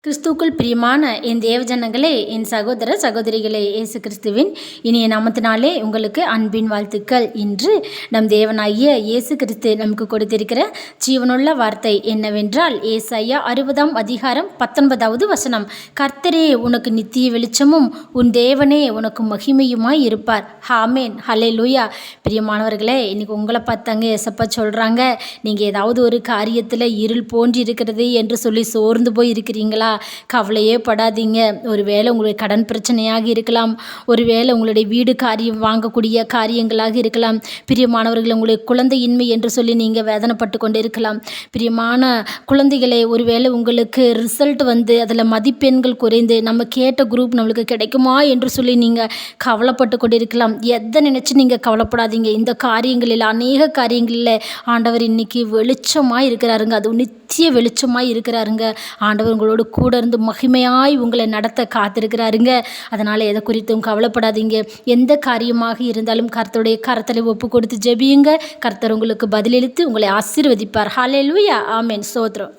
கிறிஸ்துவுக்குள் பிரியமான என் தேவஜனங்களே, என் சகோதர சகோதரிகளே, இயேசு கிறிஸ்துவின் இனிய நாமத்தினாலே உங்களுக்கு அன்பின் வாழ்த்துக்கள். இன்று நம் தேவனாகிய இயேசு கிறிஸ்து நமக்கு கொடுத்திருக்கிற ஜீவனுள்ள வார்த்தை என்னவென்றால், ஏசாயா 60ஆம் அதிகாரம் 19வது வசனம். கர்த்தரே உனக்கு நித்திய வெளிச்சமும் உன் தேவனே உனக்கு மகிமையுமாய் இருப்பார். ஆமென், ஹல்லேலூயா. பிரியமானவர்களே, இன்னைக்கு உங்களை பார்த்தாங்க ஏசப்பா சொல்கிறாங்க, நீங்கள் ஏதாவது ஒரு காரியத்தில் இருள் போன்று இருக்கிறது என்று சொல்லி சோர்ந்து போய் இருக்கிறீங்களா? கவலையே படாதீங்க. ஒருவேளை உங்களுடைய கடன் பிரச்சனையாக இருக்கலாம், ஒருவேளை உங்களுடைய வீடு காரியம் வாங்கக்கூடிய காரியங்களாக இருக்கலாம். பிரியமானவர்கள், உங்களுடைய குழந்தையின்மை என்று சொல்லி நீங்கள் வேதனைப்பட்டு கொண்டு இருக்கலாம். பிரியமான குழந்தைகளே, ஒருவேளை உங்களுக்கு ரிசல்ட் வந்து அதில் மதிப்பெண்கள் குறைந்து நம்ம கேட்ட குரூப் நம்மளுக்கு கிடைக்குமா என்று சொல்லி நீங்கள் கவலைப்பட்டு கொண்டு இருக்கலாம். எதை நினச்சி நீங்கள் கவலைப்படாதீங்க. இந்த காரியங்களில் அநேக காரியங்களில் ஆண்டவர் இன்னைக்கு வெளிச்சமாக இருக்கிறாருங்க. அது நித்திய வெளிச்சமாக இருக்கிறாருங்க. ஆண்டவர் உங்களோட கூட இருந்து மகிமையாய் உங்களை நடத்த காத்திருக்கிறாருங்க. அதனால் எதை குறித்தும் கவலைப்படாதீங்க. எந்த காரியமாக இருந்தாலும் கர்த்தருடைய கரத்தில் ஒப்பு கொடுத்து ஜெபியுங்க. கர்த்தர் உங்களுக்கு பதிலளித்து உங்களை ஆசீர்வதிப்பார். ஹல்லேலூயா, ஆமென், ஸ்தோத்திரம்.